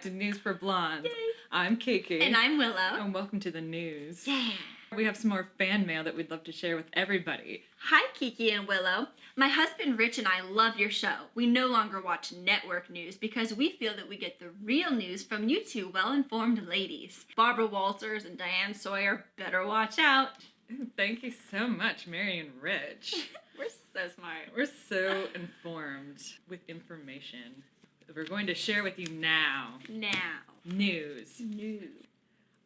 to News for Blondes. Yay. I'm Kiki. And I'm Willow. And welcome to the news. Yeah. We have some more fan mail that we'd love to share with everybody. Hi, Kiki and Willow. My husband Rich and I love your show. We no longer watch network news because we feel that we get the real news from you two well-informed ladies. Barbara Walters and Diane Sawyer better watch out. Ooh, thank you so much, Mary and Rich. We're so smart. We're so informed with information that we're going to share with you now. News.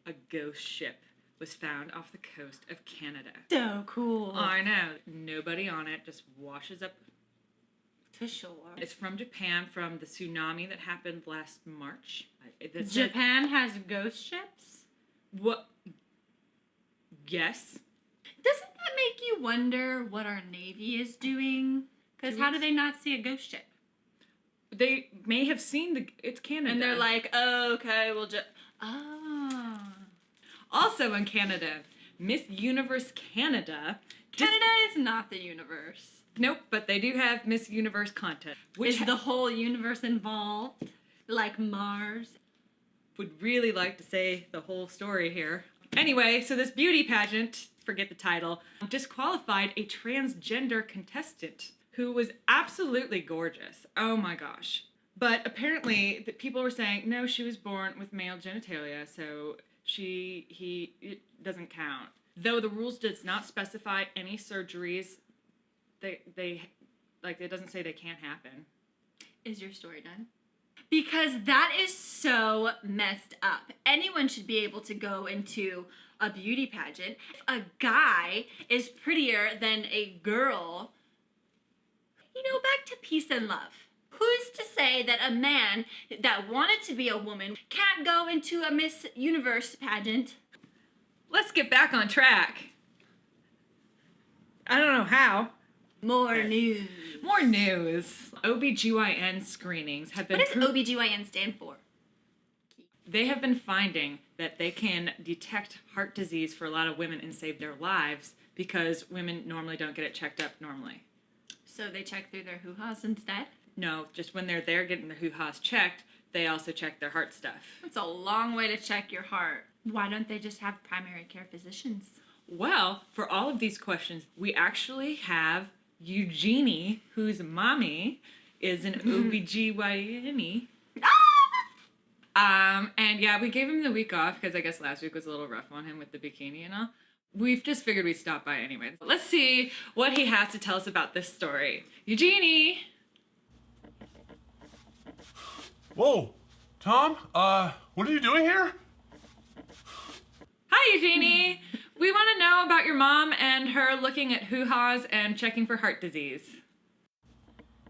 A ghost ship was found off the coast of Canada. So cool. I know. Nobody on it, just washes up To shore. It's from Japan, from the tsunami that happened last March. Japan has ghost ships? What? Yes. Doesn't that make you wonder what our Navy is doing? Because how do they not see a ghost ship? They may have seen it's Canada. And they're like, oh, okay, we'll just... Oh. Also in Canada, Miss Universe Canada. Canada is not the universe. Nope, but they do have Miss Universe content. Is the whole universe involved? Like Mars? Would really like to say the whole story here. Anyway, so this beauty pageant, forget the title, disqualified a transgender contestant who was absolutely gorgeous. Oh my gosh. But apparently, people were saying, no, she was born with male genitalia, so it doesn't count. Though the rules does not specify any surgeries, it doesn't say they can't happen. Is your story done? Because that is so messed up. Anyone should be able to go into a beauty pageant. If a guy is prettier than a girl, back to peace and love. Who's to say that a man that wanted to be a woman can't go into a Miss Universe pageant? Let's get back on track. I don't know how. More news. More news. OBGYN screenings have been... What does OBGYN stand for? They have been finding that they can detect heart disease for a lot of women and save their lives because women normally don't get it checked up normally. So they check through their hoo-has instead? No, just when they're there getting their hoo-has checked, they also check their heart stuff. That's a long way to check your heart. Why don't they just have primary care physicians? Well, for all of these questions, we actually have Eugenie, whose mommy is an OBGYN. And yeah, we gave him the week off because I guess last week was a little rough on him with the bikini and all. We've just figured we'd stop by anyway. Let's see what he has to tell us about this story. Eugenie! Whoa, Tom, what are you doing here? Hi, Eugenie! We want to know about your mom and her looking at hoo-has and checking for heart disease.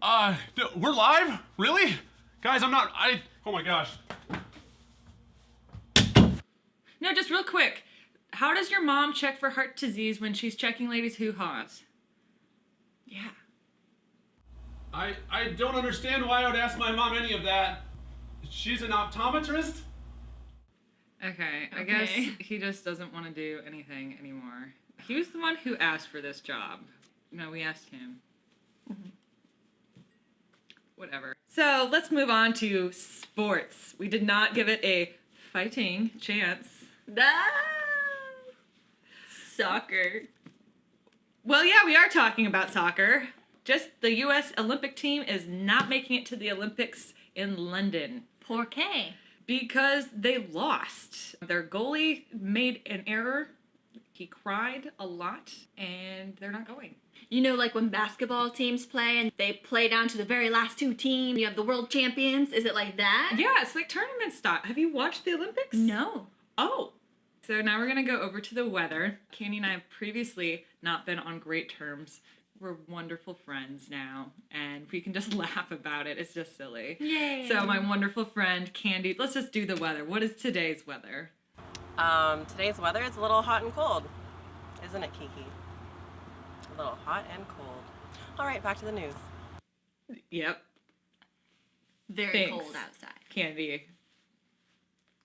We're live? Really? Guys, oh my gosh. No, just real quick. How does your mom check for heart disease when she's checking ladies' hoo-has? Yeah. I don't understand why I would ask my mom any of that. She's an optometrist? Okay, I guess he just doesn't want to do anything anymore. He was the one who asked for this job. No, we asked him. Mm-hmm. Whatever. So let's move on to sports. We did not give it a fighting chance. Soccer. Well, yeah, we are talking about soccer. Just the U.S. Olympic team is not making it to the Olympics in London. ¿Por qué? Because they lost. Their goalie made an error. He cried a lot, and they're not going. Like when basketball teams play and they play down to the very last two teams, you have the world champions. Is it like that? Yeah, it's like tournament style. Have you watched the Olympics? No. Oh. So now we're going to go over to the weather. Candy and I have previously not been on great terms. We're wonderful friends now, and we can just laugh about it. It's just silly. Yay. So my wonderful friend, Candy, let's just do the weather. What is today's weather? Today's weather is a little hot and cold. Isn't it, Kiki? A little hot and cold. All right, back to the news. Yep. Very Thanks, cold outside. Candy.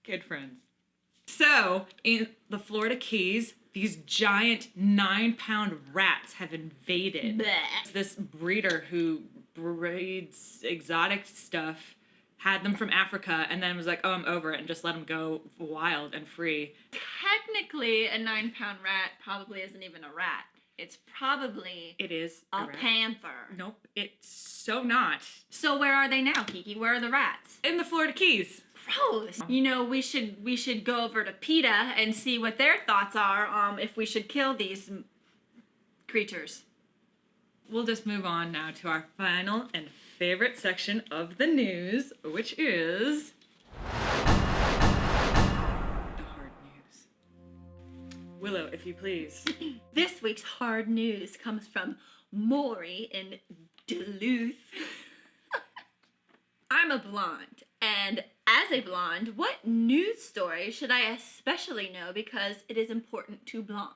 Good friends. So, in the Florida Keys, these giant 9-pound rats have invaded. Blech. This breeder who breeds exotic stuff had them from Africa and then was like, oh, I'm over it, and just let them go wild and free. Technically, a 9-pound rat probably isn't even a rat. It's probably It is a rat. panther. Nope, it's so not. So where are they now, Kiki? Where are the rats? In the Florida Keys. Gross. You know, we should go over to PETA and see what their thoughts are if we should kill these creatures. We'll just move on now to our final and favorite section of the news, which is the hard news. Willow, if you please. This week's hard news comes from Maury in Duluth. I'm a blonde, and as a blonde, what news story should I especially know because it is important to blondes?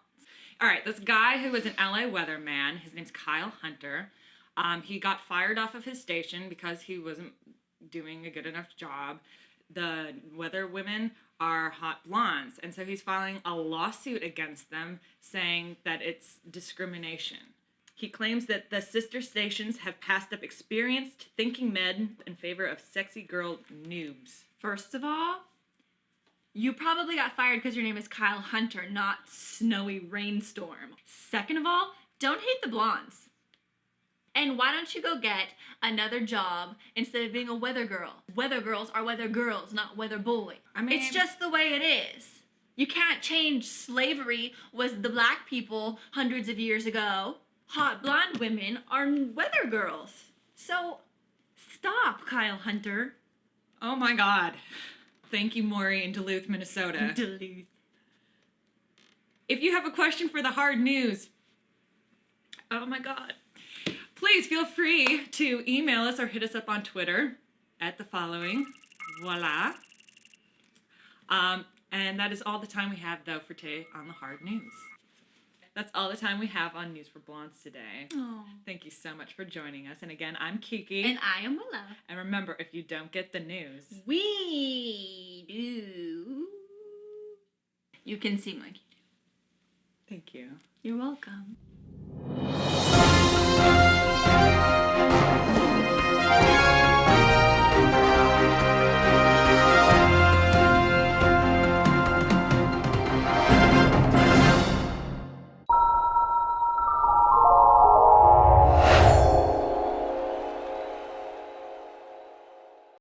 All right, this guy who was an LA weatherman, his name's Kyle Hunter. He got fired off of his station because he wasn't doing a good enough job. The weather women are hot blondes, and so he's filing a lawsuit against them saying that it's discrimination. He claims that the sister stations have passed up experienced thinking men in favor of sexy girl noobs. First of all, you probably got fired because your name is Kyle Hunter, not Snowy Rainstorm. Second of all, don't hate the blondes. And why don't you go get another job instead of being a weather girl? Weather girls are weather girls, not weather boys. I mean, it's just the way it is. You can't change. Slavery was the black people hundreds of years ago. Hot blonde women are weather girls. So stop, Kyle Hunter. oh my God. Thank you, Maury in Duluth, Minnesota. Duluth. If you have a question for the hard news, oh my God, please feel free to email us or hit us up on Twitter at the following. Voila. And that is all the time we have, though, for today on the hard news. That's all the time we have on News for Blondes today. Oh. Thank you so much for joining us. And again, I'm Kiki. And I am Willow. And remember, if you don't get the news, We do. You can see Mikey. thank you. You're welcome.